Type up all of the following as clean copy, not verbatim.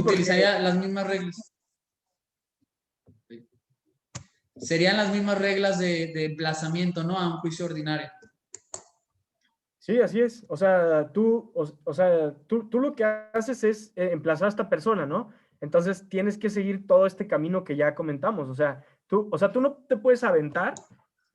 utilizaría las mismas reglas. Serían las mismas reglas de emplazamiento, ¿no? A un juicio ordinario. Sí, así es. O sea, tú lo que haces es emplazar a esta persona, ¿no? Entonces tienes que seguir todo este camino que ya comentamos. Tú no te puedes aventar,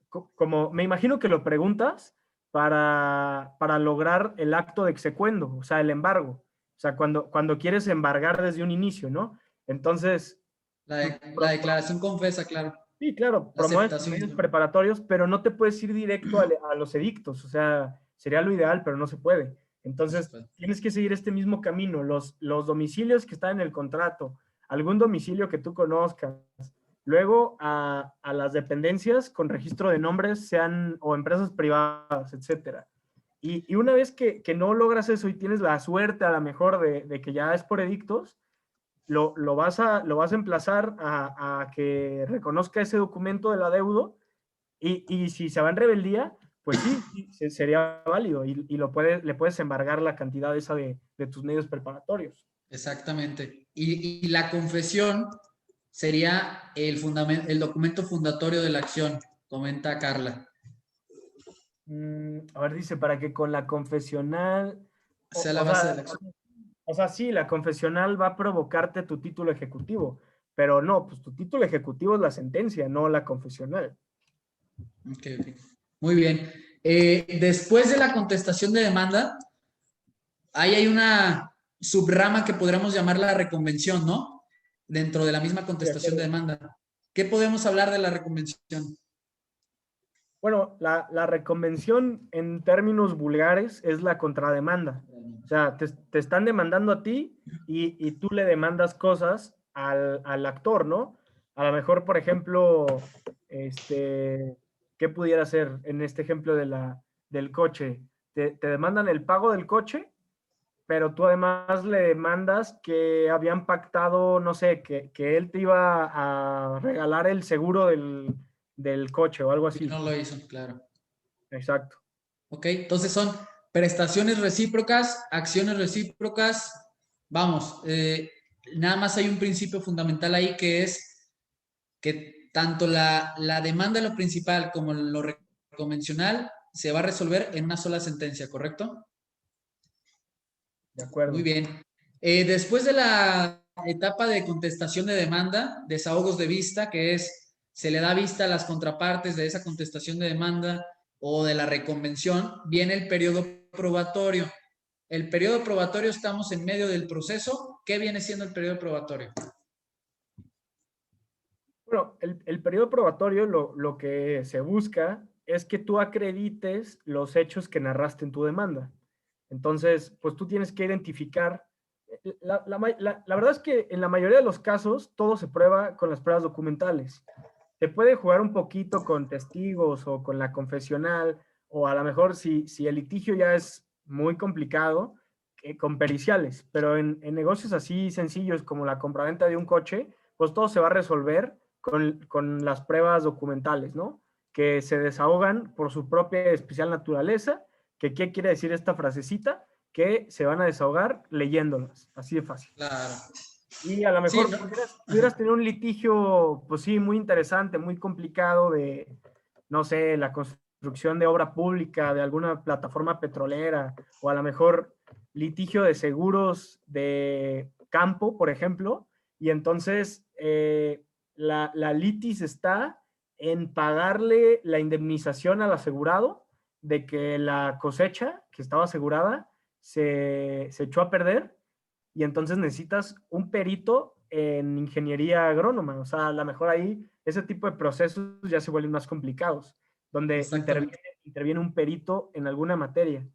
como me imagino que lo preguntas, para lograr el acto de execuendo, o sea, el embargo. O sea, cuando quieres embargar desde un inicio, ¿no? Entonces, La declaración confesa, claro. sí, claro, La promueves aceptación. medios preparatorios, pero no te puedes ir directo a los edictos. O sea, sería lo ideal, pero no se puede. Entonces, tienes que seguir este mismo camino. Los domicilios que están en el contrato, algún domicilio que tú conozcas. Luego, a las dependencias con registro de nombres, sean o empresas privadas, etcétera. Y una vez que no logras eso y tienes la suerte a lo mejor de que ya es por edictos, lo vas a emplazar a que reconozca ese documento del adeudo y si se va en rebeldía, pues sí, sería válido y le puedes embargar la cantidad esa de tus medios preparatorios. Exactamente. Y la confesión sería el documento fundatorio de la acción, comenta Carla. A ver, dice, para que con la confesional... Sea la base de la acción. O sea, sí, la confesional va a provocarte tu título ejecutivo, pero no, pues tu título ejecutivo es la sentencia, no la confesional. Ok. Muy bien. Después de la contestación de demanda, ahí hay una subrama que podríamos llamar la reconvención, ¿no? Dentro de la misma contestación de demanda. ¿Qué podemos hablar de la reconvención? Bueno, la reconvención en términos vulgares es la contrademanda. O sea, te están demandando a ti y tú le demandas cosas al actor, ¿no? A lo mejor, por ejemplo, ¿qué pudiera ser en este ejemplo del coche? Te demandan el pago del coche, pero tú además le demandas que habían pactado, no sé, que él te iba a regalar el seguro del coche o algo Y así. no lo hizo, claro. Exacto. Ok, entonces son prestaciones recíprocas, acciones recíprocas. Vamos, nada más hay un principio fundamental ahí que es que tanto la demanda lo principal como lo convencional se va a resolver en una sola sentencia, ¿correcto? De acuerdo. Muy bien. Después de la etapa de contestación de demanda, desahogos de vista, que es, se le da vista a las contrapartes de esa contestación de demanda o de la reconvención, viene el periodo probatorio. El periodo probatorio, estamos en medio del proceso. ¿Qué viene siendo el periodo probatorio? Bueno, el periodo probatorio lo que se busca es que tú acredites los hechos que narraste en tu demanda. Entonces, pues tú tienes que identificar. La verdad es que en la mayoría de los casos todo se prueba con las pruebas documentales. Se puede jugar un poquito con testigos o con la confesional, o a lo mejor si el litigio ya es muy complicado, con periciales, pero en negocios así sencillos como la compraventa de un coche, pues todo se va a resolver con las pruebas documentales, ¿no? Que se desahogan por su propia especial naturaleza, que qué quiere decir esta frasecita, que se van a desahogar leyéndolas, así de fácil. Claro. Y a lo Sí, mejor ¿no? pudieras tener un litigio, pues sí, muy interesante, muy complicado de, no sé, la construcción de obra pública, de alguna plataforma petrolera, o a lo mejor litigio de seguros de campo, por ejemplo, y entonces la litis está en pagarle la indemnización al asegurado de que la cosecha que estaba asegurada se echó a perder y entonces necesitas un perito en ingeniería agrónoma. O sea, a lo mejor ahí ese tipo de procesos ya se vuelven más complicados, donde Exactamente. interviene un perito en alguna materia.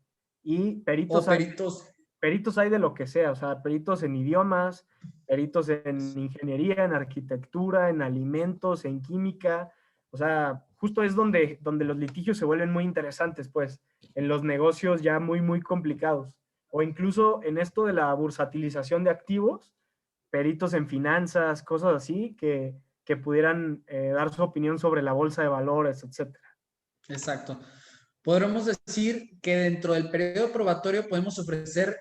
Y O peritos. peritos hay de lo que sea, o sea, peritos en idiomas, peritos en ingeniería, en arquitectura, en alimentos, en química. O sea, justo es donde los litigios se vuelven muy interesantes, pues, en los negocios ya muy, muy complicados o incluso en esto de la bursatilización de activos, peritos en finanzas, cosas así, que pudieran dar su opinión sobre la bolsa de valores, etc. Exacto. Podremos decir que dentro del periodo probatorio podemos ofrecer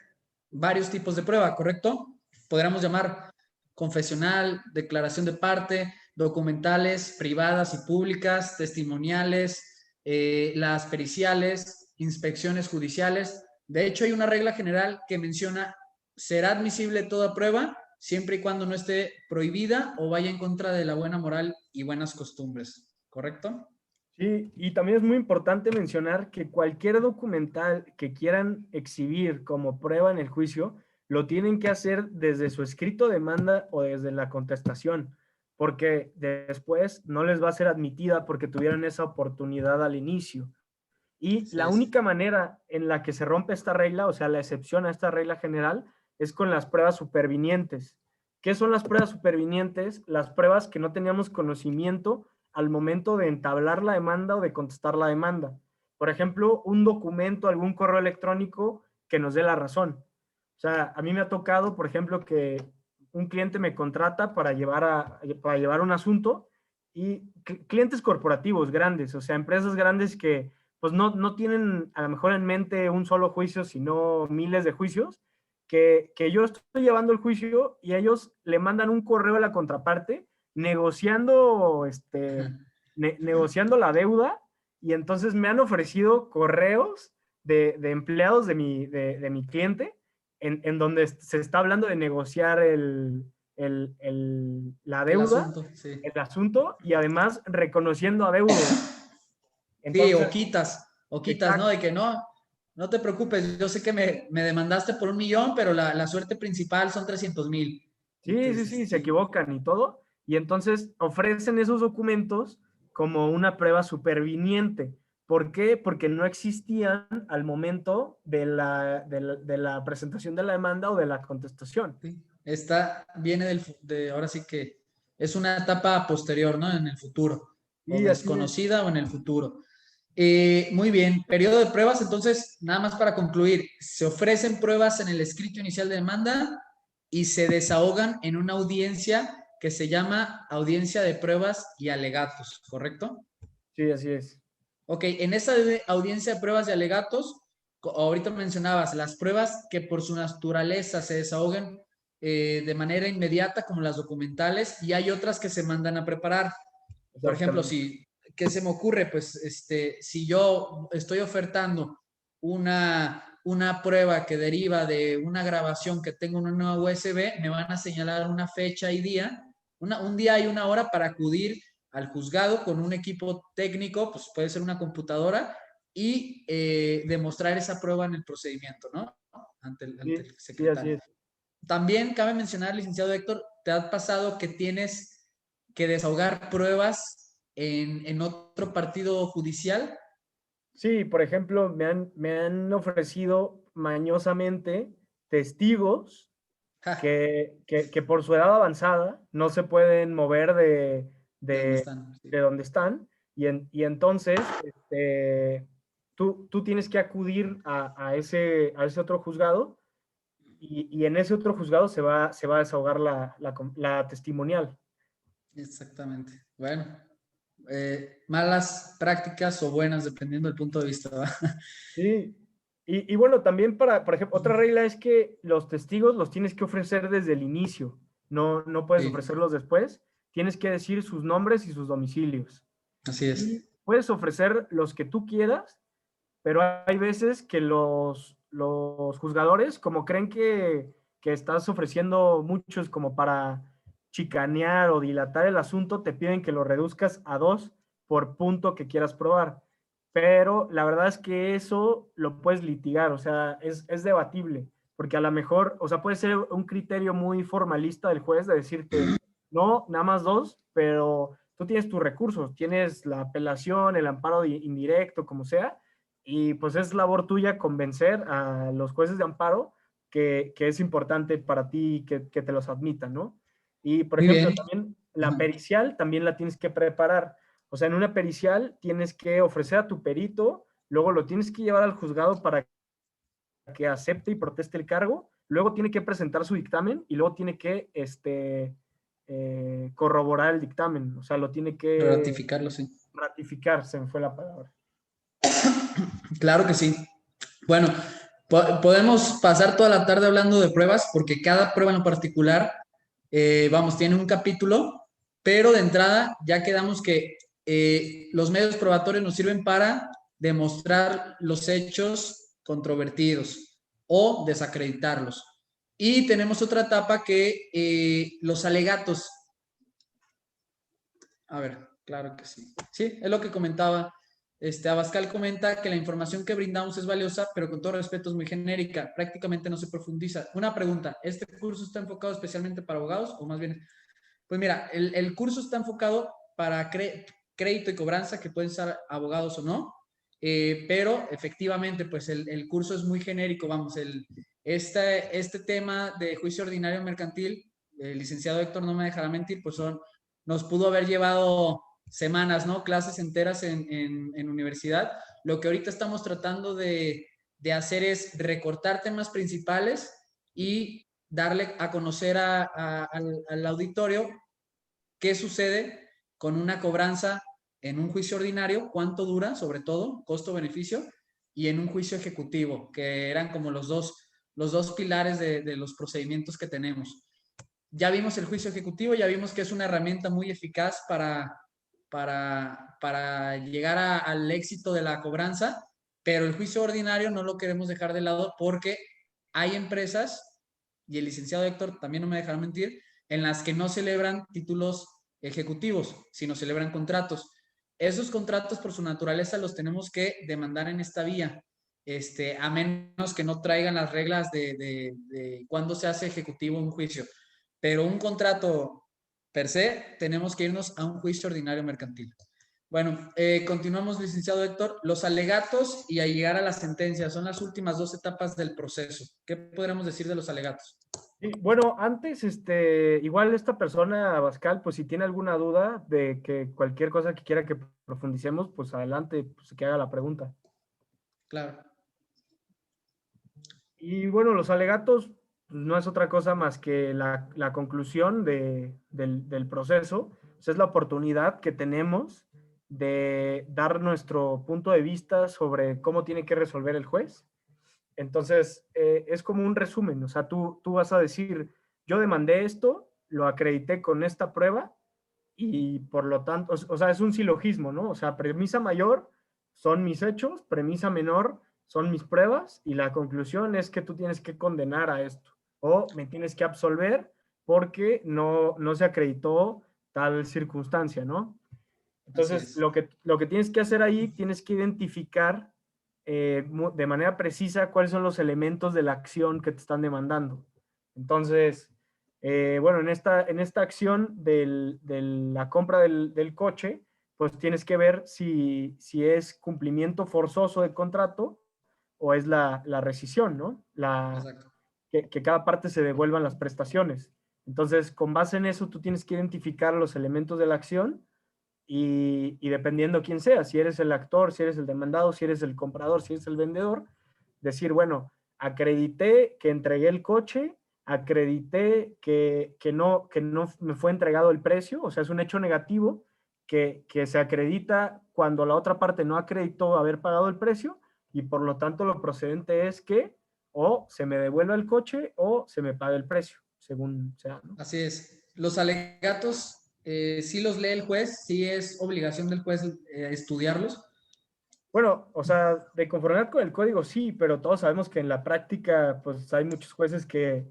varios tipos de prueba, ¿correcto? podríamos llamar confesional, declaración de parte, documentales privadas y públicas, testimoniales, las periciales, inspecciones judiciales. De hecho, hay una regla general que menciona: será admisible toda prueba siempre y cuando no esté prohibida o vaya en contra de la buena moral y buenas costumbres. ¿Correcto? Sí, y también es muy importante mencionar que cualquier documental que quieran exhibir como prueba en el juicio, lo tienen que hacer desde su escrito de demanda o desde la contestación, porque después no les va a ser admitida porque tuvieron esa oportunidad al inicio. Y Así la es. única manera en la que se rompe esta regla, o sea, la excepción a esta regla general, es con las pruebas supervinientes. ¿Qué son las pruebas supervinientes? Las pruebas que no teníamos conocimiento al momento de entablar la demanda o de contestar la demanda. Por ejemplo, un documento, algún correo electrónico que nos dé la razón. O sea, a mí me ha tocado, por ejemplo, que un cliente me contrata para llevar un asunto y clientes corporativos grandes, o sea, empresas grandes que pues no tienen a lo mejor en mente un solo juicio, sino miles de juicios, que yo estoy llevando el juicio y ellos le mandan un correo a la contraparte negociando, negociando la deuda, y entonces me han ofrecido correos de empleados de mi cliente en donde se está hablando de negociar la El deuda, asunto, sí. el asunto, y además reconociendo adeudos. Sí, Entonces, o quitas, ¿no? exacto. De que no te preocupes, yo sé que me demandaste por 1 millón, pero la suerte principal son 300,000. Sí, sí, Entonces, sí, se sí, equivocan y todo. Y entonces ofrecen esos documentos como una prueba superviniente. ¿Por qué? Porque no existían al momento de la presentación de la demanda o de la contestación. sí. Viene ahora sí que es una etapa posterior, ¿no? En el futuro, o Y así es. desconocida o en el futuro. Muy bien, periodo de pruebas, entonces, nada más para concluir, se ofrecen pruebas en el escrito inicial de demanda y se desahogan en una audiencia que se llama audiencia de pruebas y alegatos, ¿correcto? Sí, así es. Ok, en esa audiencia de pruebas y alegatos, ahorita mencionabas las pruebas que por su naturaleza se desahogan de manera inmediata, como las documentales, y hay otras que se mandan a preparar. Por ejemplo, Exactamente. ¿qué se me ocurre? Pues si yo estoy ofertando una prueba que deriva de una grabación que tengo en una USB, me van a señalar una fecha y día, un día y una hora para acudir al juzgado con un equipo técnico, pues puede ser una computadora, y demostrar esa prueba en el procedimiento, ¿no? Ante Sí, el sí, así secretario. es. También cabe mencionar, licenciado Héctor, ¿te ha pasado que tienes que desahogar pruebas en otro partido judicial? Sí, por ejemplo, me han ofrecido mañosamente testigos Ja, que por su edad avanzada no se pueden mover ¿de dónde de, están? Sí. de donde están, y entonces tú tienes que acudir a ese otro juzgado, y en ese otro juzgado se va a desahogar la testimonial. Exactamente. Bueno, malas prácticas o buenas, dependiendo del punto de vista, ¿va? Sí, y bueno, también por ejemplo, otra regla es que los testigos los tienes que ofrecer desde el inicio, no puedes Sí, ofrecerlos después, tienes que decir sus nombres y sus domicilios. así es. Y puedes ofrecer los que tú quieras, pero hay veces que los juzgadores, como creen que estás ofreciendo muchos como para chicanear o dilatar el asunto, te piden que lo reduzcas a 2 por punto que quieras probar. Pero la verdad es que eso lo puedes litigar, o sea, es debatible, porque a lo mejor, o sea, puede ser un criterio muy formalista del juez de decirte, no, nada más 2, pero tú tienes tus recursos, tienes la apelación, el amparo indirecto, como sea, y pues es labor tuya convencer a los jueces de amparo que es importante para ti que te los admitan, ¿no? Y, por Muy ejemplo, bien. también la Ajá. pericial también la tienes que preparar. O sea, en una pericial tienes que ofrecer a tu perito, luego lo tienes que llevar al juzgado para que acepte y proteste el cargo, luego tiene que presentar su dictamen y luego tiene que corroborar el dictamen, o sea, lo tiene que Ratificarlo, sí. ratificar, se me fue la palabra. Claro que sí. Bueno, Podemos pasar toda la tarde hablando de pruebas porque cada prueba en lo particular, vamos, tiene un capítulo, pero de entrada ya quedamos que los medios probatorios nos sirven para demostrar los hechos controvertidos o desacreditarlos. Y tenemos otra etapa que los alegatos. A ver, claro que sí. Sí, es lo que comentaba. Abascal comenta que la información que brindamos es valiosa, pero con todo respeto es muy genérica, prácticamente no se profundiza. Una pregunta, ¿este curso está enfocado especialmente para abogados o más bien? Pues mira, el curso está enfocado para crédito y cobranza, que pueden ser abogados o no, pero efectivamente, pues el curso es muy genérico, vamos, este tema de juicio ordinario mercantil, el licenciado Héctor no me dejará mentir, pues nos pudo haber llevado semanas, ¿no? Clases enteras en universidad. Lo que ahorita estamos tratando de hacer es recortar temas principales y darle a conocer al auditorio qué sucede con una cobranza en un juicio ordinario, cuánto dura, sobre todo, costo-beneficio, y en un juicio ejecutivo, que eran como los dos pilares de los procedimientos que tenemos. Ya vimos el juicio ejecutivo, ya vimos que es una herramienta muy eficaz para llegar al éxito de la cobranza, pero el juicio ordinario no lo queremos dejar de lado porque hay empresas, y el licenciado Héctor también no me dejará mentir, en las que no celebran títulos ejecutivos, sino celebran contratos. Esos contratos por su naturaleza los tenemos que demandar en esta vía, a menos que no traigan las reglas de cuándo se hace ejecutivo un juicio. Pero un contrato per se, tenemos que irnos a un juicio ordinario mercantil. Bueno, continuamos, licenciado Héctor. Los alegatos y a llegar a la sentencia son las últimas dos etapas del proceso. ¿Qué podríamos decir de los alegatos? Y bueno, antes, igual esta persona, Abascal, pues si tiene alguna duda de que cualquier cosa que quiera que profundicemos, pues adelante, pues que haga la pregunta. Claro. Y bueno, los alegatos pues, no es otra cosa más que la conclusión del proceso. O sea, es la oportunidad que tenemos de dar nuestro punto de vista sobre cómo tiene que resolver el juez. Entonces, es como un resumen. O sea, tú vas a decir, yo demandé esto, lo acredité con esta prueba y por lo tanto, o sea, es un silogismo, ¿no? O sea, premisa mayor son mis hechos, premisa menor son mis pruebas y la conclusión es que tú tienes que condenar a esto o me tienes que absolver porque no se acreditó tal circunstancia, ¿no? Así Entonces, es. lo que tienes que hacer ahí, tienes que identificar de manera precisa cuáles son los elementos de la acción que te están demandando. Entonces, bueno, en esta acción de la compra del coche, pues tienes que ver si es cumplimiento forzoso del contrato o es la rescisión, ¿no? Exacto. Que cada parte se devuelvan las prestaciones. Entonces, con base en eso, tú tienes que identificar los elementos de la acción y dependiendo quién sea, si eres el actor, si eres el demandado, si eres el comprador, si eres el vendedor, decir, bueno, acredité que entregué el coche, acredité que no me fue entregado el precio, o sea, es un hecho negativo que se acredita cuando la otra parte no acreditó haber pagado el precio y por lo tanto lo procedente es que o se me devuelva el coche o se me pague el precio, según sea, ¿no? Así es. Los alegatos, sí los lee el juez, sí es obligación del juez estudiarlos. Bueno, o sea, de conformidad con el código sí, pero todos sabemos que en la práctica, pues hay muchos jueces que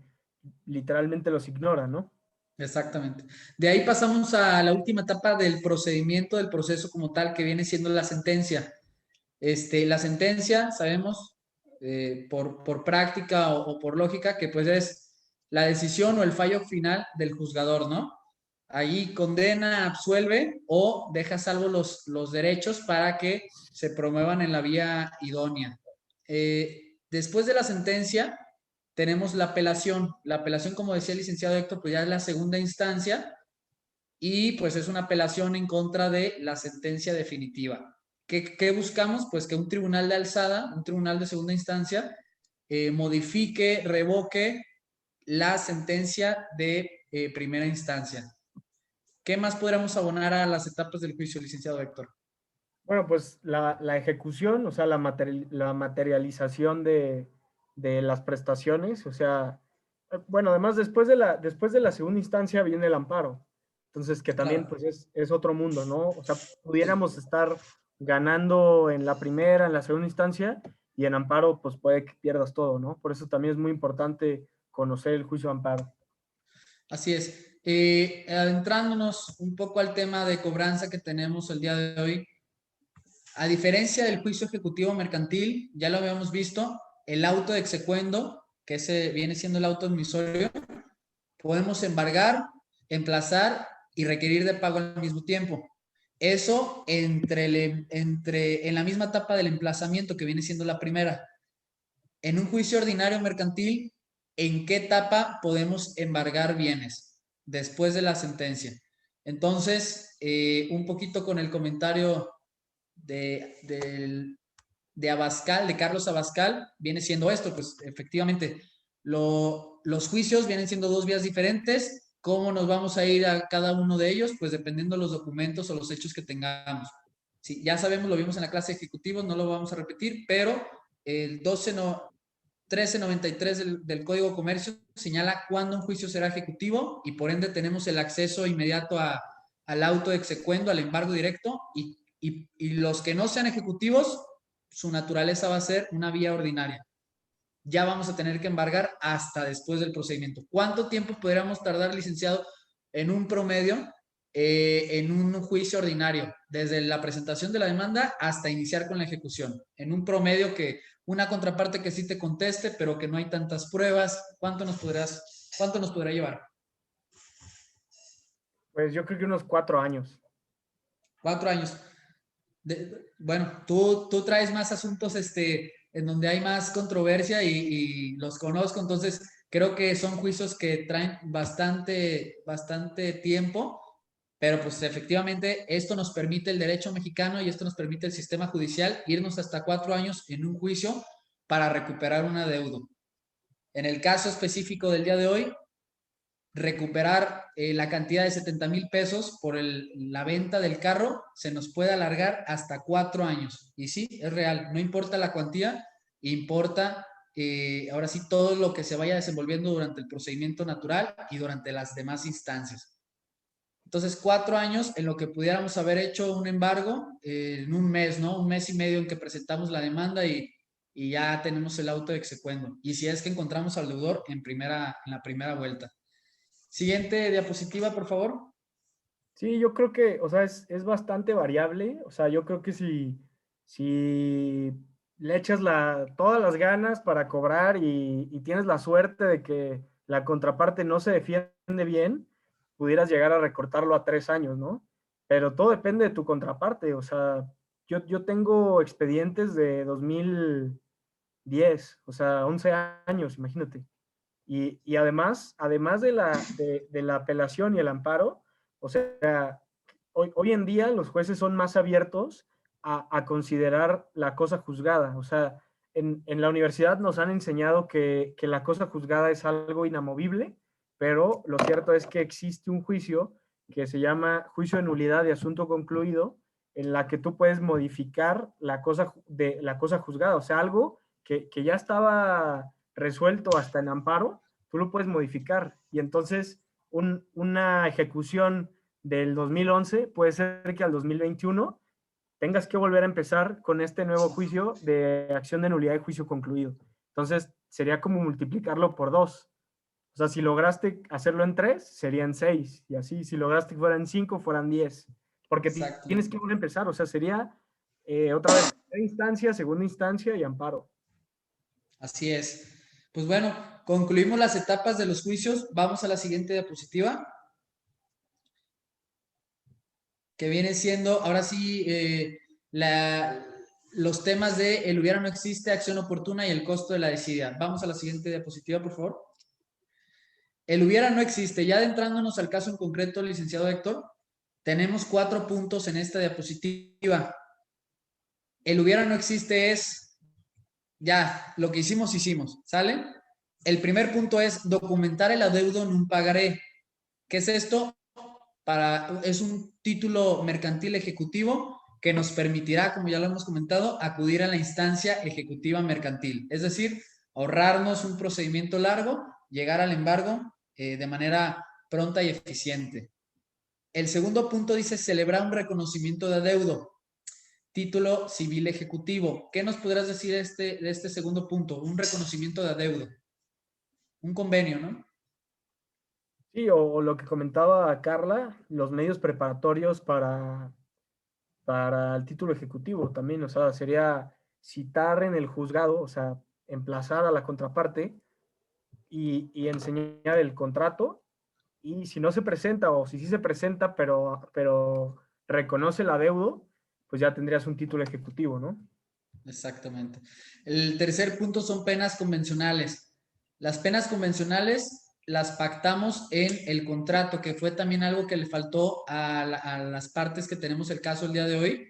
literalmente los ignoran, ¿no? Exactamente. De ahí pasamos a la última etapa del procedimiento, del proceso como tal, que viene siendo la sentencia. La sentencia, sabemos, por práctica o por lógica, que pues es la decisión o el fallo final del juzgador, ¿no? Ahí condena, absuelve o deja salvo los derechos para que se promuevan en la vía idónea. Después de la sentencia, tenemos la apelación. La apelación, como decía el licenciado Héctor, pues ya es la segunda instancia y pues es una apelación en contra de la sentencia definitiva. ¿Qué buscamos? Pues que un tribunal de alzada, un tribunal de segunda instancia, modifique, revoque la sentencia de primera instancia. ¿Qué más podríamos abonar a las etapas del juicio, licenciado Héctor? Bueno, pues la ejecución, o sea, la materialización de las prestaciones, o sea, bueno, además después de la segunda instancia viene el amparo, entonces que también Claro. pues es otro mundo, ¿no? O sea, pudiéramos estar ganando en la primera, en la segunda instancia, y en amparo pues puede que pierdas todo, ¿no? Por eso también es muy importante conocer el juicio de amparo. Así es. Adentrándonos un poco al tema de cobranza que tenemos el día de hoy, a diferencia del juicio ejecutivo mercantil, ya lo habíamos visto, el auto de execuendo, que ese viene siendo el auto admisorio, podemos embargar, emplazar y requerir de pago al mismo tiempo. Eso en la misma etapa del emplazamiento, que viene siendo la primera. En un juicio ordinario mercantil, ¿en qué etapa podemos embargar bienes? Después de la sentencia. Entonces, un poquito con el comentario de Abascal, de Carlos Abascal, viene siendo esto, pues efectivamente, los juicios vienen siendo dos vías diferentes. ¿Cómo nos vamos a ir a cada uno de ellos? Pues dependiendo de los documentos o los hechos que tengamos. Sí, ya sabemos, lo vimos en la clase de ejecutivos, no lo vamos a repetir, pero el 1393 del Código de Comercio señala cuándo un juicio será ejecutivo y por ende tenemos el acceso inmediato al auto de execuendo, al embargo directo, y los que no sean ejecutivos, su naturaleza va a ser una vía ordinaria. Ya vamos a tener que embargar hasta después del procedimiento. ¿Cuánto tiempo podríamos tardar, licenciado, en un promedio, en un juicio ordinario, desde la presentación de la demanda hasta iniciar con la ejecución? En un promedio, que una contraparte que sí te conteste, pero que no hay tantas pruebas, cuánto nos podrá llevar? Pues yo creo que unos 4 años. 4 años. Bueno, tú traes más asuntos en donde hay más controversia y los conozco, entonces creo que son juicios que traen bastante tiempo, pero pues efectivamente esto nos permite el derecho mexicano y esto nos permite el sistema judicial irnos hasta 4 años en un juicio para recuperar un adeudo. En el caso específico del día de hoy, recuperar la cantidad de 70,000 pesos por la venta del carro se nos puede alargar hasta 4 años. Y sí, es real, no importa la cuantía, importa ahora sí todo lo que se vaya desenvolviendo durante el procedimiento natural y durante las demás instancias. Entonces, 4 años en lo que pudiéramos haber hecho un embargo en un mes, ¿no? Un mes y medio en que presentamos la demanda y ya tenemos el auto de execuendo. Y si es que encontramos al deudor en la primera vuelta. Siguiente diapositiva, por favor. Sí, yo creo que, o sea, es bastante variable. O sea, yo creo que si le echas todas las ganas para cobrar y tienes la suerte de que la contraparte no se defiende bien, pudieras llegar a recortarlo a 3 años, ¿no? Pero todo depende de tu contraparte. O sea, yo tengo expedientes de 2010, o sea, 11 años, imagínate. Y además de la apelación y el amparo, o sea, hoy en día los jueces son más abiertos a considerar la cosa juzgada. O sea, en la universidad nos han enseñado que la cosa juzgada es algo inamovible, pero lo cierto es que existe un juicio que se llama juicio de nulidad de asunto concluido, en la que tú puedes modificar la cosa juzgada. O sea, algo que ya estaba resuelto hasta en amparo, tú lo puedes modificar. Y entonces una ejecución del 2011 puede ser que al 2021 tengas que volver a empezar con este nuevo juicio de acción de nulidad de juicio concluido. Entonces sería como multiplicarlo por 2. O sea, si lograste hacerlo en 3, serían 6. Y así, si lograste que fueran 5, fueran 10. Porque Exacto. tienes que volver a empezar. O sea, sería otra vez primera instancia, segunda instancia y amparo. Así es. Pues bueno, concluimos las etapas de los juicios. Vamos a la siguiente diapositiva, que viene siendo, ahora sí, los temas de el hubiera no existe, acción oportuna y el costo de la desidia. Vamos a la siguiente diapositiva, por favor. El hubiera no existe. Ya adentrándonos al caso en concreto, licenciado Héctor, tenemos 4 puntos en esta diapositiva. El hubiera no existe es ya, lo que hicimos, ¿sale? El primer punto es documentar el adeudo en un pagaré. ¿Qué es esto? Es un título mercantil ejecutivo que nos permitirá, como ya lo hemos comentado, acudir a la instancia ejecutiva mercantil. Es decir, ahorrarnos un procedimiento largo, llegar al embargo de manera pronta y eficiente. El segundo punto dice celebrar un reconocimiento de adeudo, título civil ejecutivo. ¿Qué nos podrás decir de este segundo punto? Un reconocimiento de adeudo, un convenio, ¿no? Sí, o lo que comentaba Carla, los medios preparatorios para el título ejecutivo también, o sea, sería citar en el juzgado, o sea, emplazar a la contraparte y enseñar el contrato, y si no se presenta o si sí se presenta, pero reconoce el adeudo, pues ya tendrías un título ejecutivo, ¿no? Exactamente. El tercer punto son penas convencionales. Las penas convencionales las pactamos en el contrato, que fue también algo que le faltó a las partes que tenemos el caso el día de hoy.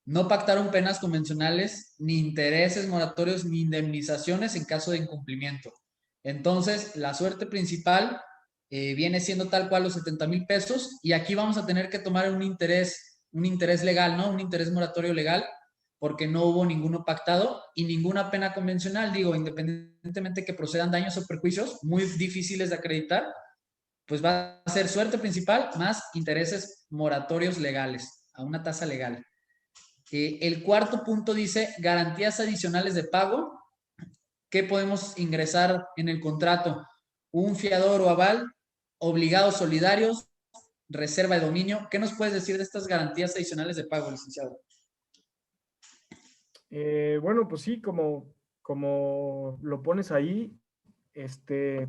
No pactaron penas convencionales, ni intereses moratorios, ni indemnizaciones en caso de incumplimiento. Entonces, la suerte principal viene siendo tal cual los 70,000 pesos, y aquí vamos a tener que tomar un interés legal, ¿no? Un interés moratorio legal, porque no hubo ninguno pactado y ninguna pena convencional. Digo, independientemente que procedan daños o perjuicios muy difíciles de acreditar, pues va a ser suerte principal más intereses moratorios legales, a una tasa legal. El cuarto punto dice garantías adicionales de pago. ¿Qué podemos ingresar en el contrato? Un fiador o aval, obligados solidarios, reserva de dominio. ¿Qué nos puedes decir de estas garantías adicionales de pago, licenciado? Bueno, pues sí, como lo pones ahí,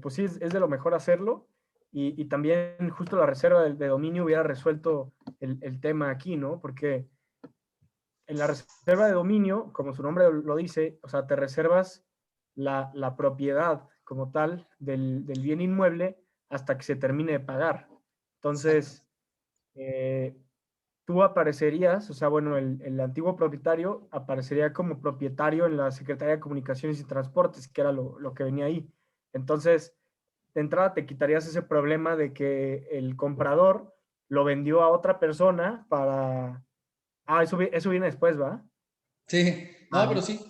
pues sí, es de lo mejor hacerlo. Y también justo la reserva de dominio hubiera resuelto el tema aquí, ¿no? Porque en la reserva de dominio, como su nombre lo dice, o sea, te reservas la propiedad como tal del bien inmueble hasta que se termine de pagar. Exacto. Entonces, tú aparecerías, o sea, bueno, el antiguo propietario aparecería como propietario en la Secretaría de Comunicaciones y Transportes, que era lo que venía ahí. Entonces, de entrada te quitarías ese problema de que el comprador lo vendió a otra persona para... Ah, eso viene después, ¿va? Sí, Ah, no, pero sí.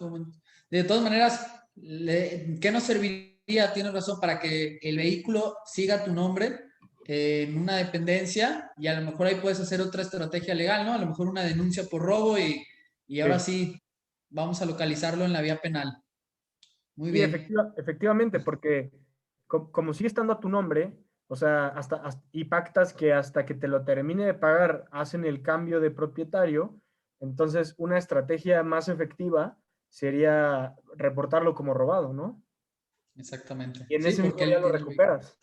De todas maneras, ¿qué nos serviría? Tienes razón, para que el vehículo siga tu nombre en una dependencia, y a lo mejor ahí puedes hacer otra estrategia legal, ¿no? A lo mejor una denuncia por robo, y ahora sí. sí vamos a localizarlo en la vía penal. Muy Sí, bien. efectivamente, porque como sigue estando a tu nombre, o sea, y pactas que hasta que te lo termine de pagar hacen el cambio de propietario, entonces una estrategia más efectiva sería reportarlo como robado, ¿no? Exactamente. Y en Sí, ese porque mismo día él lo tiene el vehículo. recuperas.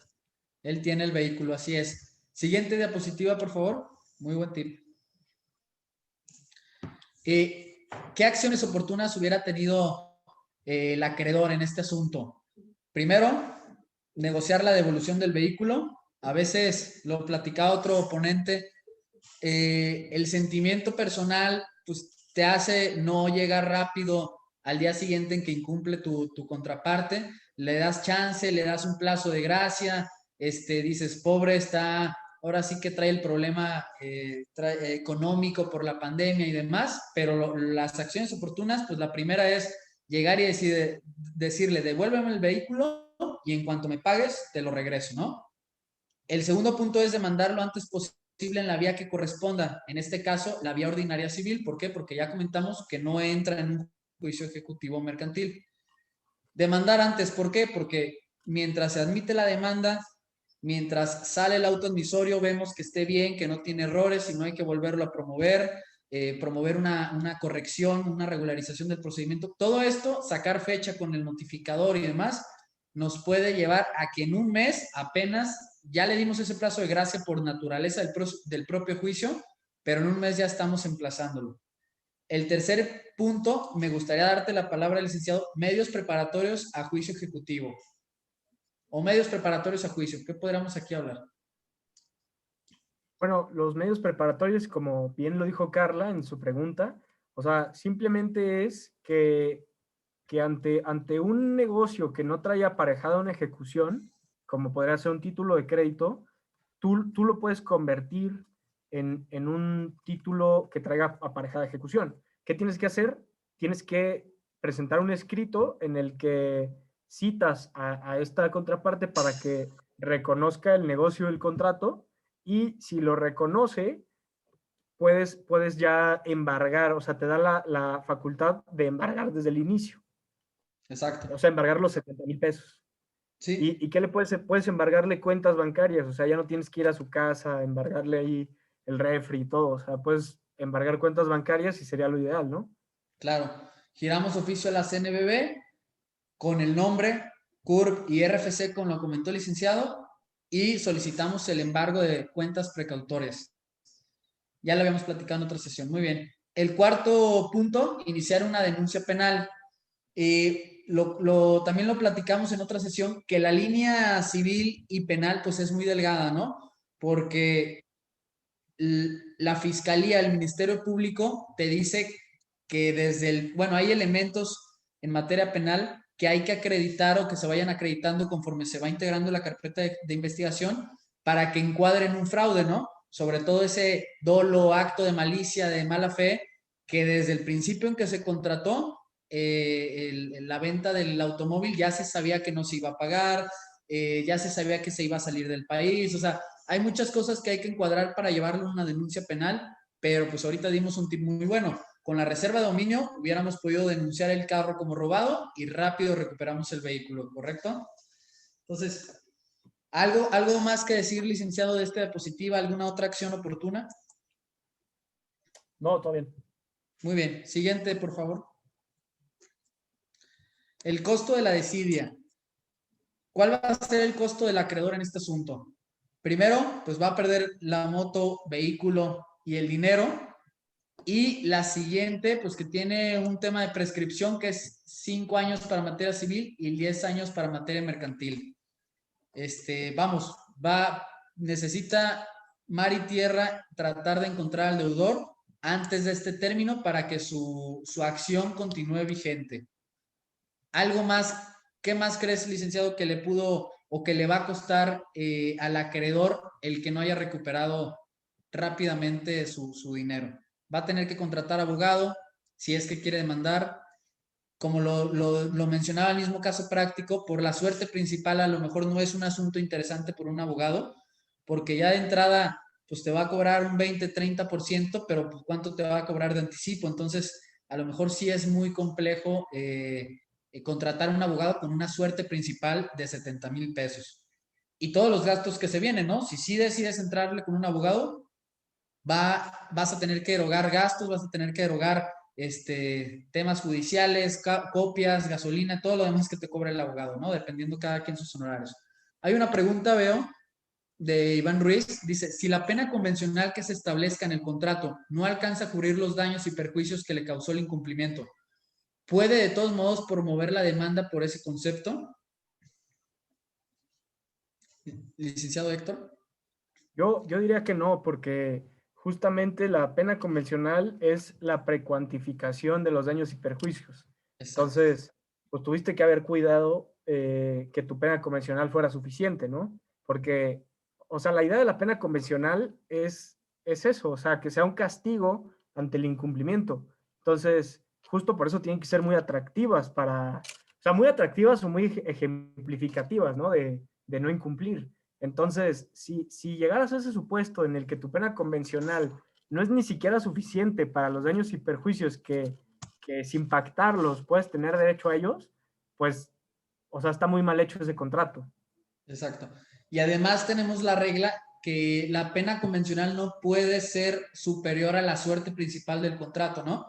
Él tiene el vehículo, así es. Siguiente diapositiva, por favor. Muy buen tip. ¿Qué acciones oportunas hubiera tenido el acreedor en este asunto? Primero, negociar la devolución del vehículo. A veces, lo platicaba otro oponente, el sentimiento personal pues, te hace no llegar rápido al día siguiente en que incumple tu contraparte. Le das chance, le das un plazo de gracia, dices, pobre, está, ahora sí que trae el problema económico por la pandemia y demás, pero las acciones oportunas, pues la primera es llegar y decirle, devuélveme el vehículo y en cuanto me pagues, te lo regreso, ¿no? El segundo punto es demandar lo antes posible en la vía que corresponda. En este caso, la vía ordinaria civil. ¿Por qué? Porque ya comentamos que no entra en un juicio ejecutivo mercantil. Demandar antes. ¿Por qué? Porque mientras se admite la demanda, mientras sale el auto admisorio, vemos que esté bien, que no tiene errores y no hay que volverlo a promover, promover una corrección, una regularización del procedimiento. Todo esto, sacar fecha con el notificador y demás, nos puede llevar a que en un mes apenas ya le dimos ese plazo de gracia por naturaleza del propio juicio, pero en un mes ya estamos emplazándolo. El tercer punto, me gustaría darte la palabra, licenciado, medios preparatorios a juicio ejecutivo o medios preparatorios a juicio. ¿Qué podríamos aquí hablar? Bueno, los medios preparatorios, como bien lo dijo Carla en su pregunta, o sea, simplemente es que ante un negocio que no trae aparejada una ejecución, como podría ser un título de crédito, tú lo puedes convertir en un título que traiga aparejada ejecución. ¿Qué tienes que hacer? Tienes que presentar un escrito en el que citas a esta contraparte para que reconozca el negocio del contrato, y si lo reconoce, puedes ya embargar, o sea, te da la facultad de embargar desde el inicio, Exacto. o sea, embargar los 70,000 pesos. Sí, ¿Y qué le puedes embargarle cuentas bancarias? O sea, ya no tienes que ir a su casa, embargarle ahí el refri y todo. O sea, puedes embargar cuentas bancarias y sería lo ideal, ¿no? claro. Giramos oficio a la CNBB con el nombre, CURP y RFC, como lo comentó el licenciado, y solicitamos el embargo de cuentas precautorias. Ya lo habíamos platicado en otra sesión. Muy bien. El cuarto punto, iniciar una denuncia penal. También lo platicamos en otra sesión, que la línea civil y penal pues es muy delgada, ¿no? Porque la fiscalía, el Ministerio Público te dice que bueno, hay elementos en materia penal que hay que acreditar o que se vayan acreditando conforme se va integrando la carpeta de investigación para que encuadren un fraude, ¿no? Sobre todo ese dolo, acto de malicia, de mala fe, que desde el principio en que se contrató la venta del automóvil ya se sabía que no se iba a pagar, ya se sabía que se iba a salir del país, o sea, hay muchas cosas que hay que encuadrar para llevarlo a una denuncia penal, pero pues ahorita dimos un tip muy bueno. Con la reserva de dominio hubiéramos podido denunciar el carro como robado y rápido recuperamos el vehículo, ¿correcto? Entonces, ¿algo más que decir, licenciado, de esta diapositiva? ¿Alguna otra acción oportuna? No, todo bien. Muy bien. Siguiente, por favor. El costo de la desidia. ¿Cuál va a ser el costo del acreedor en este asunto? Primero, pues va a perder la moto, vehículo y el dinero. Y la siguiente, pues que tiene un tema de prescripción que es 5 años para materia civil y 10 años para materia mercantil. Vamos, necesita mar y tierra tratar de encontrar al deudor antes de este término para que su acción continúe vigente. ¿Algo más? ¿Qué más crees, licenciado, que le pudo o que le va a costar al acreedor el que no haya recuperado rápidamente su dinero? Va a tener que contratar abogado si es que quiere demandar. Como lo mencionaba el mismo caso práctico, por la suerte principal a lo mejor no es un asunto interesante por un abogado, porque ya de entrada pues te va a cobrar un 20-30%, pero pues, ¿cuánto te va a cobrar de anticipo? Entonces, a lo mejor sí es muy complejo contratar un abogado con una suerte principal de 70,000 pesos. Y todos los gastos que se vienen, ¿no? Si sí decides entrarle con un abogado, vas a tener que erogar gastos, vas a tener que erogar temas judiciales, copias, gasolina, todo lo demás que te cobra el abogado, ¿no? Dependiendo cada quien sus honorarios. Hay una pregunta, veo, de Iván Ruiz. Dice, si la pena convencional que se establezca en el contrato no alcanza a cubrir los daños y perjuicios que le causó el incumplimiento, ¿puede de todos modos promover la demanda por ese concepto? Licenciado Héctor. Yo diría que no, porque justamente la pena convencional es la precuantificación de los daños y perjuicios. Exacto. Entonces, pues tuviste que haber cuidado que tu pena convencional fuera suficiente, ¿no? Porque, o sea, la idea de la pena convencional es eso, o sea, que sea un castigo ante el incumplimiento. Entonces, justo por eso tienen que ser muy atractivas o sea, muy atractivas o muy ejemplificativas, ¿no? De no incumplir. Entonces, si llegaras a ese supuesto en el que tu pena convencional no es ni siquiera suficiente para los daños y perjuicios que sin pactarlos puedes tener derecho a ellos, pues, o sea, está muy mal hecho ese contrato. Exacto. Y además tenemos la regla que la pena convencional no puede ser superior a la suerte principal del contrato, ¿no?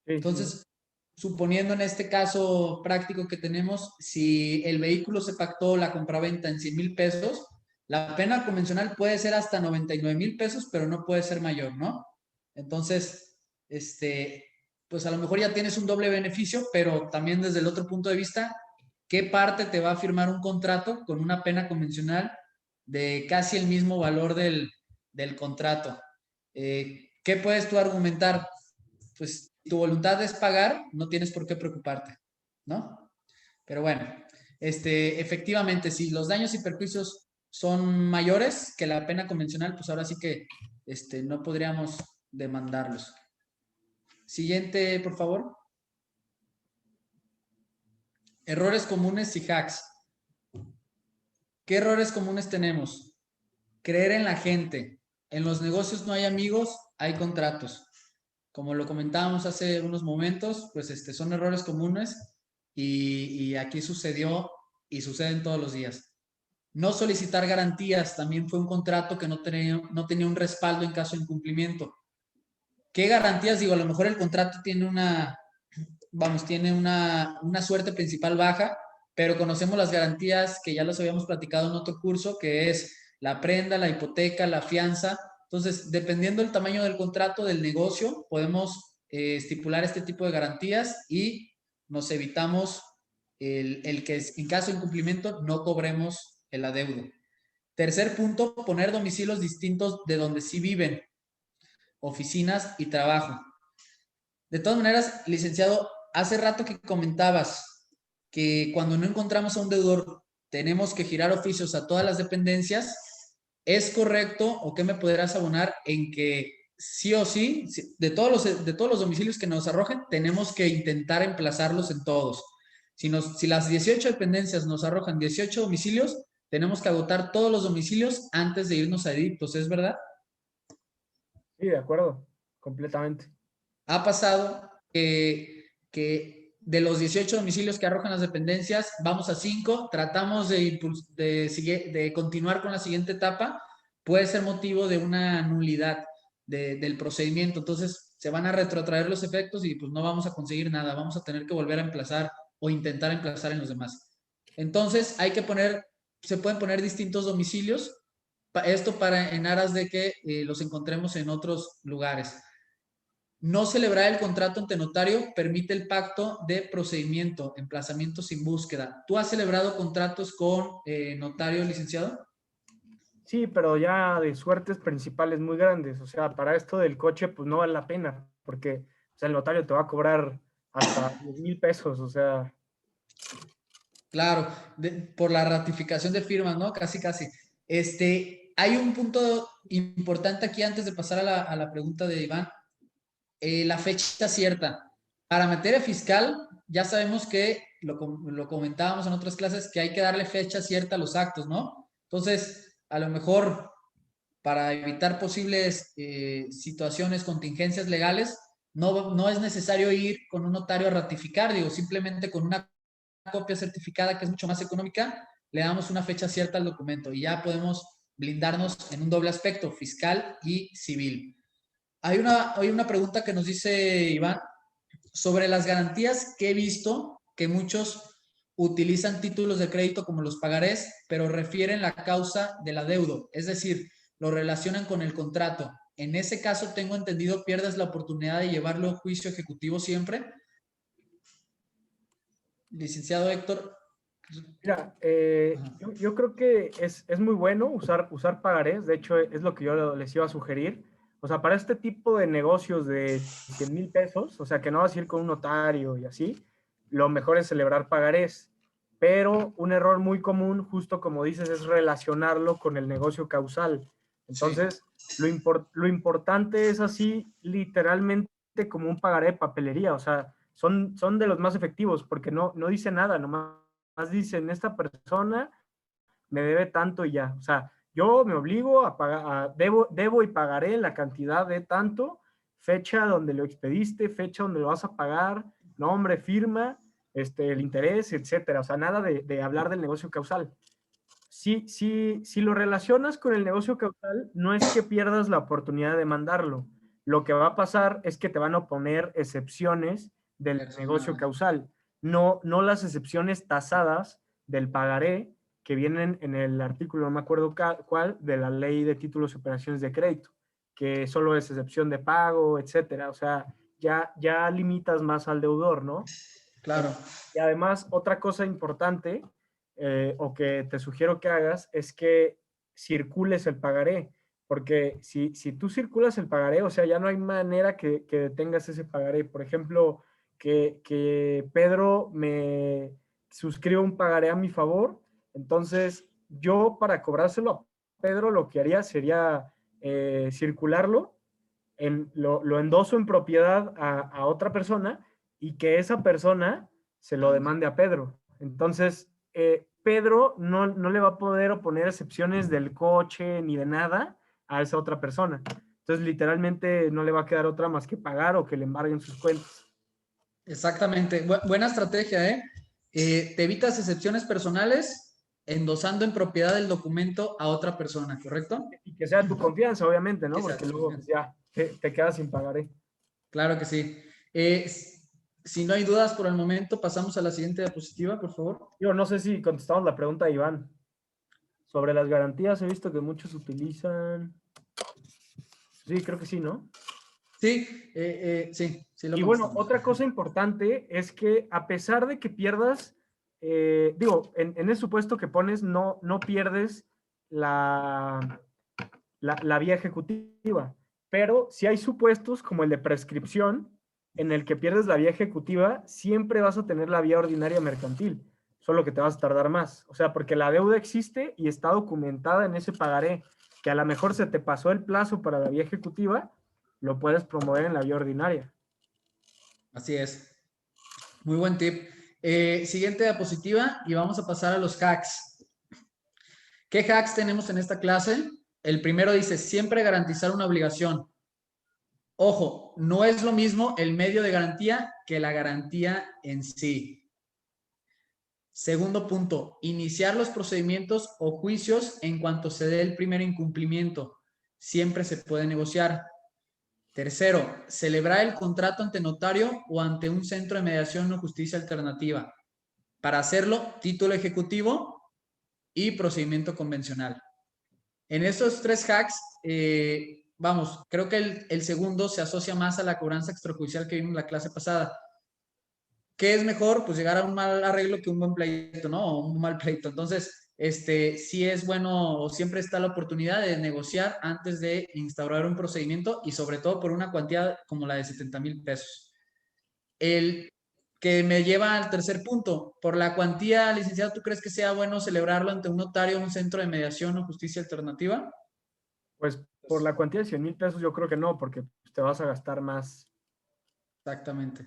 Sí, sí, Entonces, suponiendo en este caso práctico que tenemos, si el vehículo se pactó la compraventa en 100,000 pesos, la pena convencional puede ser hasta 99,000 pesos, pero no puede ser mayor, ¿no? Entonces, pues a lo mejor ya tienes un doble beneficio, pero también desde el otro punto de vista, ¿qué parte te va a firmar un contrato con una pena convencional de casi el mismo valor del contrato? ¿Qué puedes tú argumentar? Pues si tu voluntad es pagar, no tienes por qué preocuparte, ¿no? Pero bueno, efectivamente, si los daños y perjuicios son mayores que la pena convencional, pues ahora sí que no podríamos demandarlos. Siguiente, por favor. Errores comunes y hacks. ¿Qué errores comunes tenemos? Creer en la gente. En los negocios no hay amigos, hay contratos. Como lo comentábamos hace unos momentos, pues son errores comunes y aquí sucedió y suceden todos los días. No solicitar garantías también fue un contrato que no tenía un respaldo en caso de incumplimiento. ¿Qué garantías? Digo, a lo mejor el contrato tiene una suerte principal baja, pero conocemos las garantías que ya los habíamos platicado en otro curso, que es la prenda, la hipoteca, la fianza. Entonces, dependiendo del tamaño del contrato, del negocio, podemos estipular este tipo de garantías y nos evitamos el que en caso de incumplimiento no cobremos el adeudo. Tercer punto, poner domicilios distintos de donde sí viven, oficinas y trabajo. De todas maneras, licenciado, hace rato que comentabas que cuando no encontramos a un deudor tenemos que girar oficios a todas las dependencias. ¿Es correcto o qué me podrás abonar en que sí o sí, de todos los domicilios que nos arrojen, tenemos que intentar emplazarlos en todos? Si las 18 dependencias nos arrojan 18 domicilios, tenemos que agotar todos los domicilios antes de irnos a edictos, ¿es verdad? Sí, de acuerdo, completamente. Ha pasado que de los 18 domicilios que arrojan las dependencias, vamos a 5, tratamos de continuar con la siguiente etapa, puede ser motivo de una nulidad del procedimiento. Entonces, se van a retrotraer los efectos y pues no vamos a conseguir nada, vamos a tener que volver a emplazar o intentar emplazar en los demás. Entonces, se pueden poner distintos domicilios, esto en aras de que los encontremos en otros lugares. No celebrar el contrato ante notario permite el pacto de procedimiento, emplazamiento sin búsqueda. ¿Tú has celebrado contratos con notario, licenciado? Sí, pero ya de suertes principales muy grandes. O sea, para esto del coche, pues no vale la pena, porque o sea, el notario te va a cobrar hasta 10,000 pesos. O sea, Claro, por la ratificación de firmas, ¿no? Casi, casi. Hay un punto importante aquí antes de pasar a la pregunta de Iván. La fecha cierta. Para materia fiscal, ya sabemos que lo comentábamos en otras clases, que hay que darle fecha cierta a los actos, ¿no? Entonces, a lo mejor para evitar posibles situaciones, contingencias legales, no es necesario ir con un notario a ratificar, digo, simplemente con una copia certificada que es mucho más económica, le damos una fecha cierta al documento y ya podemos blindarnos en un doble aspecto, fiscal y civil. Hay una pregunta que nos dice Iván sobre las garantías que he visto que muchos utilizan títulos de crédito como los pagarés, pero refieren la causa del adeudo, es decir, lo relacionan con el contrato. En ese caso, tengo entendido, pierdes la oportunidad de llevarlo a juicio ejecutivo siempre. Licenciado Héctor. mira, yo creo que es muy bueno usar pagarés. De hecho, es lo que yo les iba a sugerir. O sea, para este tipo de negocios de 100,000 pesos, o sea, que no vas a ir con un notario y así, lo mejor es celebrar pagarés. Pero un error muy común, justo como dices, es relacionarlo con el negocio causal. Sí, Entonces, lo importante es así, literalmente como un pagaré de papelería. O sea, son de los más efectivos porque no dice nada, nomás dicen, esta persona me debe tanto y ya. O sea, yo me obligo a pagar, debo y pagaré la cantidad de tanto, fecha donde lo expediste, fecha donde lo vas a pagar, nombre, firma, el interés, etcétera. O sea, nada de hablar del negocio causal. Si lo relacionas con el negocio causal, no es que pierdas la oportunidad de mandarlo. Lo que va a pasar es que te van a oponer excepciones del negocio personal. causal, no las excepciones tasadas del pagaré que vienen en el artículo, no me acuerdo cuál, de la ley de títulos y operaciones de crédito, que solo es excepción de pago, etcétera. O sea, ya limitas más al deudor, ¿no? Claro. Y además, otra cosa importante o que te sugiero que hagas es que circules el pagaré, porque si tú circulas el pagaré, o sea, ya no hay manera que detengas ese pagaré. Por ejemplo, que Pedro me suscriba un pagaré a mi favor, entonces yo para cobrárselo a Pedro lo que haría sería circularlo, lo endoso en propiedad a otra persona y que esa persona se lo demande a Pedro. Entonces, Pedro no le va a poder oponer excepciones del coche ni de nada a esa otra persona. Entonces, literalmente no le va a quedar otra más que pagar o que le embarguen sus cuentas. Exactamente. Buena estrategia, ¿eh? Te evitas excepciones personales endosando en propiedad el documento a otra persona, ¿correcto? Y que sea tu confianza, obviamente, ¿no? Que sea Porque tu luego pues, confianza. ya te quedas sin pagar. Claro que sí. Si no hay dudas por el momento, pasamos a la siguiente diapositiva, por favor. Yo no sé si contestamos la pregunta de Iván. Sobre las garantías he visto que muchos utilizan. Sí, creo que sí, ¿no? Sí, sí lo Y bueno, contestamos. otra cosa importante es que a pesar de que pierdas, digo, en el supuesto que pones, no pierdes la vía ejecutiva, pero si hay supuestos como el de prescripción, en el que pierdes la vía ejecutiva, siempre vas a tener la vía ordinaria mercantil, solo que te vas a tardar más. O sea, porque la deuda existe y está documentada en ese pagaré, que a lo mejor se te pasó el plazo para la vía ejecutiva, lo puedes promover en la vía ordinaria. Así es. Muy buen tip. Siguiente diapositiva y vamos a pasar a los hacks. ¿Qué hacks tenemos en esta clase? El primero dice, siempre garantizar una obligación. Ojo, no es lo mismo el medio de garantía que la garantía en sí. Segundo punto, iniciar los procedimientos o juicios en cuanto se dé el primer incumplimiento. Siempre se puede negociar. Tercero, celebrar el contrato ante notario o ante un centro de mediación o justicia alternativa. Para hacerlo, título ejecutivo y procedimiento convencional. En estos tres hacks, vamos, creo que el segundo se asocia más a la cobranza extrajudicial que vimos en la clase pasada. ¿Qué es mejor? Pues llegar a un mal arreglo que un buen pleito, ¿no? O un mal pleito. Entonces, sí es bueno, o siempre está la oportunidad de negociar antes de instaurar un procedimiento y sobre todo por una cuantía como la de 70,000 pesos. El que me lleva al tercer punto. Por la cuantía, licenciado, ¿tú crees que sea bueno celebrarlo ante un notario, un centro de mediación o justicia alternativa? Pues por la cuantía de 100,000 pesos yo creo que no, porque te vas a gastar más. Exactamente.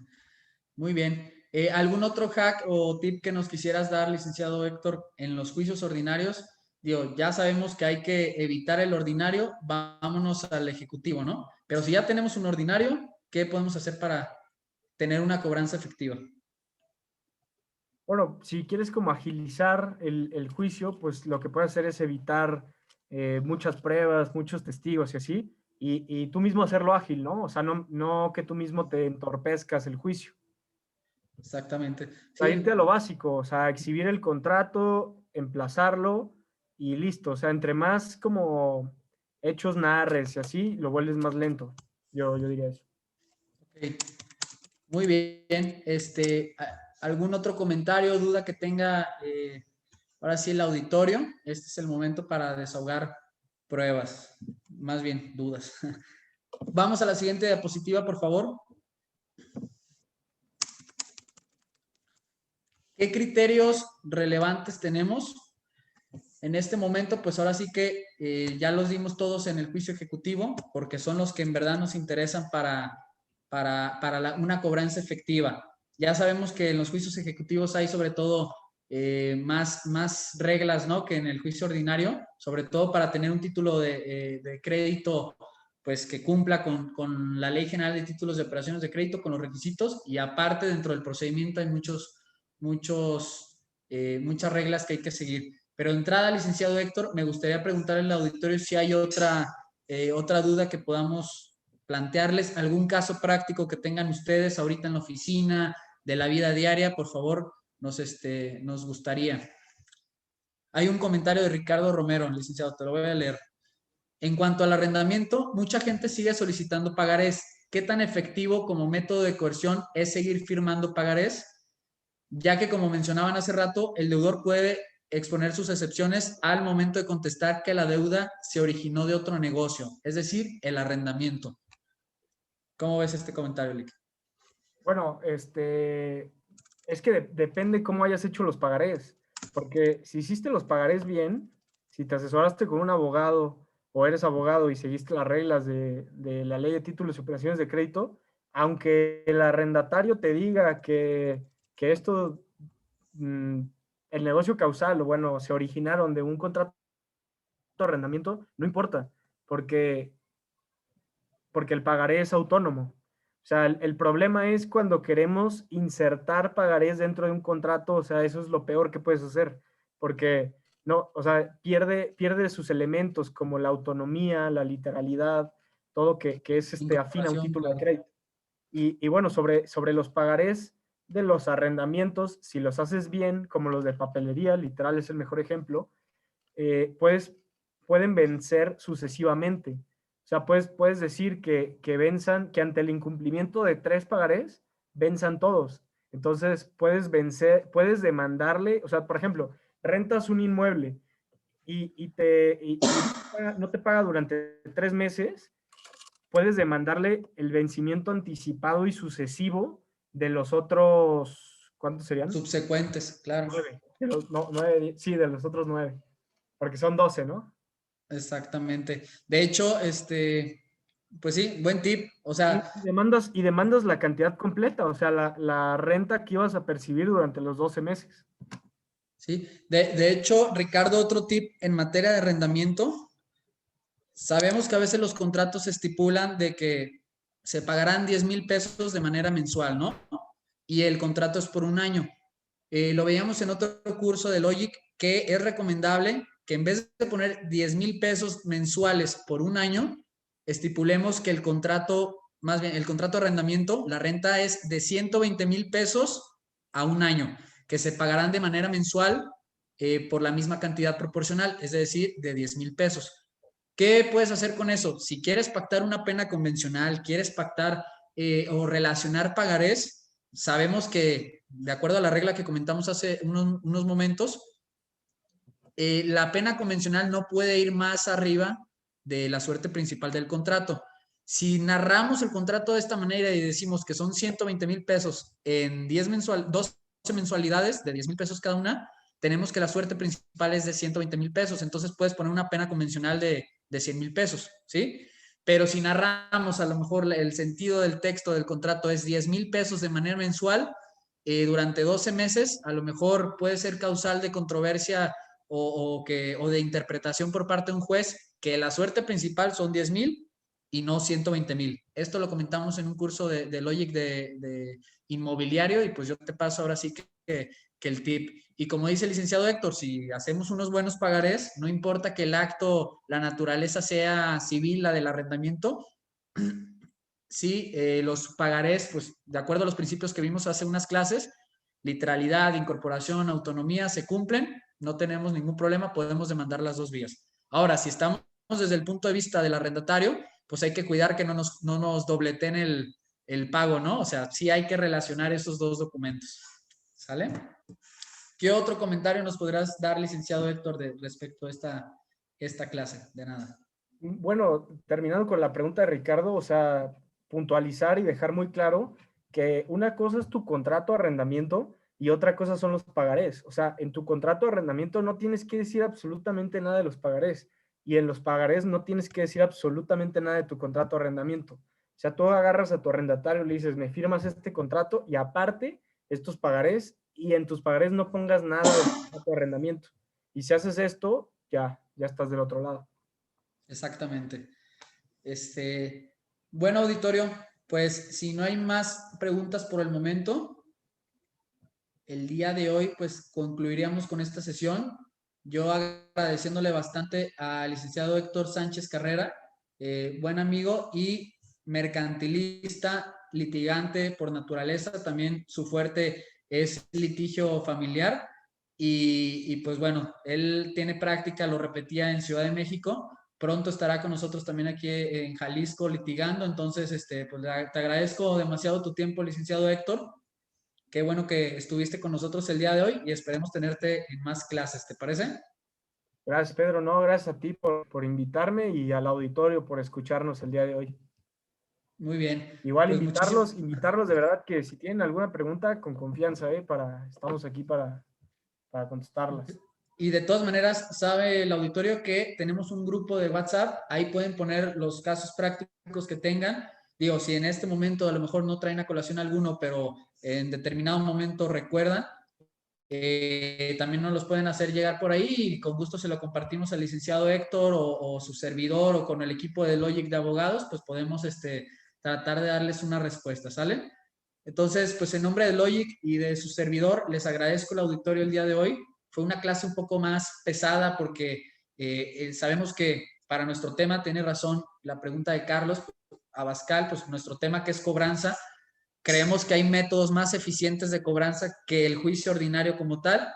Muy bien. ¿Algún otro hack o tip que nos quisieras dar, licenciado Héctor, en los juicios ordinarios? Digo, ya sabemos que hay que evitar el ordinario, vámonos al ejecutivo, ¿no? Pero si ya tenemos un ordinario, ¿qué podemos hacer para tener una cobranza efectiva? Bueno, si quieres como agilizar el juicio, pues lo que puedes hacer es evitar muchas pruebas, muchos testigos y así, y tú mismo hacerlo ágil, ¿no? O sea, no que tú mismo te entorpezcas el juicio. Exactamente. O sea, irte Sí, a lo básico, o sea, exhibir el contrato, emplazarlo y listo. O sea, entre más como hechos narres y así, lo vuelves más lento. Yo diría eso. ok. Muy bien. ¿Algún otro comentario, duda que tenga ahora sí el auditorio? Este es el momento para desahogar pruebas, más bien dudas. Vamos a la siguiente diapositiva, por favor. ¿Qué criterios relevantes tenemos? En este momento, pues ahora sí que ya los dimos todos en el juicio ejecutivo, porque son los que en verdad nos interesan para una cobranza efectiva. Ya sabemos que en los juicios ejecutivos hay sobre todo más reglas, ¿no? Que en el juicio ordinario, sobre todo para tener un título de crédito, pues que cumpla con la Ley General de Títulos de Operaciones de Crédito, con los requisitos, y aparte dentro del procedimiento hay muchas reglas que hay que seguir. Pero de entrada, licenciado Héctor, me gustaría preguntarle al auditorio si hay otra duda que podamos plantearles, algún caso práctico que tengan ustedes ahorita en la oficina, de la vida diaria, por favor, nos gustaría. Hay un comentario de Ricardo Romero, licenciado, te lo voy a leer. En cuanto al arrendamiento, mucha gente sigue solicitando pagarés. ¿Qué tan efectivo como método de coerción es seguir firmando pagarés? Ya que, como mencionaban hace rato, el deudor puede exponer sus excepciones al momento de contestar que la deuda se originó de otro negocio, es decir, el arrendamiento. ¿Cómo ves este comentario, Lick? Bueno, es que depende cómo hayas hecho los pagarés, porque si hiciste los pagarés bien, si te asesoraste con un abogado o eres abogado y seguiste las reglas de la ley de títulos y operaciones de crédito, aunque el arrendatario te diga que esto el negocio causal, o bueno, se originaron de un contrato de arrendamiento, no importa, porque el pagaré es autónomo. O sea, el problema es cuando queremos insertar pagarés dentro de un contrato, o sea, eso es lo peor que puedes hacer, porque no, o sea, pierde sus elementos como la autonomía, la literalidad, todo que es afín a un Incorporación, título de claro. crédito. Y bueno, sobre los pagarés de los arrendamientos, si los haces bien, como los de papelería, literal es el mejor ejemplo, pueden vencer sucesivamente. O sea, puedes decir que venzan, que ante el incumplimiento de 3 pagarés, venzan todos. Entonces, puedes demandarle, o sea, por ejemplo, rentas un inmueble y no te paga durante 3 meses, puedes demandarle el vencimiento anticipado y sucesivo de los otros, ¿cuántos serían? Subsecuentes, claro. 9. No, 9, sí, de los otros 9, porque son 12, ¿no? Exactamente. De hecho, pues sí, buen tip. O Y sea, demandas la cantidad completa, o sea, la renta que ibas a percibir durante los 12 meses. sí. De hecho, Ricardo, otro tip en materia de arrendamiento. Sabemos que a veces los contratos estipulan de que se pagarán 10,000 pesos de manera mensual, ¿no? Y el contrato es por un año. Lo veíamos en otro curso de Logic que es recomendable que en vez de poner 10,000 pesos mensuales por un año, estipulemos que el contrato, más bien el contrato de arrendamiento, la renta es de 120,000 pesos a un año, que se pagarán de manera mensual por la misma cantidad proporcional, es decir, de 10,000 pesos. ¿Qué puedes hacer con eso? Si quieres pactar una pena convencional, quieres pactar o relacionar pagarés, sabemos que, de acuerdo a la regla que comentamos hace unos momentos, la pena convencional no puede ir más arriba de la suerte principal del contrato. Si narramos el contrato de esta manera y decimos que son 120,000 pesos en 12 mensualidades de 10,000 pesos cada una, tenemos que la suerte principal es de 120,000 pesos. Entonces puedes poner una pena convencional de 100,000 pesos, ¿sí? Pero si narramos a lo mejor el sentido del texto del contrato es 10,000 pesos de manera mensual, durante 12 meses, a lo mejor puede ser causal de controversia o de interpretación por parte de un juez que la suerte principal son 10,000 y no 120,000. Esto lo comentamos en un curso de Logic de inmobiliario y pues yo te paso ahora sí que el tip. Y como dice el licenciado Héctor, si hacemos unos buenos pagarés, no importa que el acto, la naturaleza sea civil, la del arrendamiento, sí, los pagarés, pues de acuerdo a los principios que vimos hace unas clases, literalidad, incorporación, autonomía, se cumplen, no tenemos ningún problema, podemos demandar las dos vías. Ahora, si estamos desde el punto de vista del arrendatario, pues hay que cuidar que no nos dobleten el pago, ¿no? O sea, sí hay que relacionar esos dos documentos. ¿Sale? ¿Qué otro comentario nos podrás dar, licenciado Héctor, respecto a esta clase? De nada. Bueno, terminando con la pregunta de Ricardo, o sea, puntualizar y dejar muy claro que una cosa es tu contrato de arrendamiento y otra cosa son los pagarés. O sea, en tu contrato de arrendamiento no tienes que decir absolutamente nada de los pagarés y en los pagarés no tienes que decir absolutamente nada de tu contrato de arrendamiento. O sea, tú agarras a tu arrendatario y le dices, me firmas este contrato y aparte estos pagarés y en tus pagarés no pongas nada de tu contrato de arrendamiento. Y si haces esto, ya estás del otro lado. Exactamente. Bueno, auditorio, pues si no hay más preguntas por el momento, el día de hoy pues concluiríamos con esta sesión. Yo agradeciéndole bastante al licenciado Héctor Sánchez Carrera, buen amigo y mercantilista, litigante por naturaleza, también su fuerte es litigio familiar pues bueno, él tiene práctica, lo repetía en Ciudad de México, pronto estará con nosotros también aquí en Jalisco litigando, entonces pues te agradezco demasiado tu tiempo, licenciado Héctor. Qué bueno que estuviste con nosotros el día de hoy y esperemos tenerte en más clases, ¿te parece? Gracias, Pedro. No, gracias a ti por invitarme y al auditorio por escucharnos el día de hoy. Muy bien, Igual pues muchísimas. invitarlos de verdad que si tienen alguna pregunta, con confianza, estamos aquí para contestarlas. Y de todas maneras, sabe el auditorio que tenemos un grupo de WhatsApp, ahí pueden poner los casos prácticos que tengan. Digo, si en este momento a lo mejor no traen a colación alguno, pero en determinado momento recuerdan, también nos los pueden hacer llegar por ahí y con gusto se lo compartimos al licenciado Héctor o su servidor o con el equipo de Logic de abogados, pues podemos tratar de darles una respuesta, ¿sale? Entonces, pues en nombre de Logic y de su servidor, les agradezco el auditorio el día de hoy. Fue una clase un poco más pesada porque sabemos que para nuestro tema, tiene razón la pregunta de Carlos Abascal, pues nuestro tema que es cobranza, creemos que hay métodos más eficientes de cobranza que el juicio ordinario como tal,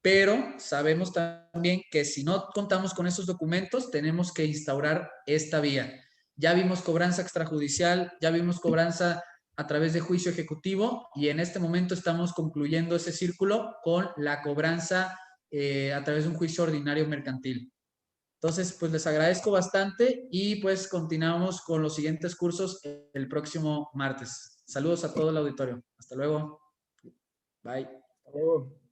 pero sabemos también que si no contamos con esos documentos, tenemos que instaurar esta vía. Ya vimos cobranza extrajudicial, ya vimos cobranza a través de juicio ejecutivo y en este momento estamos concluyendo ese círculo con la cobranza a través de un juicio ordinario mercantil. Entonces, pues les agradezco bastante y pues continuamos con los siguientes cursos el próximo martes. Saludos a todo el auditorio. Hasta luego. Bye. Hasta luego.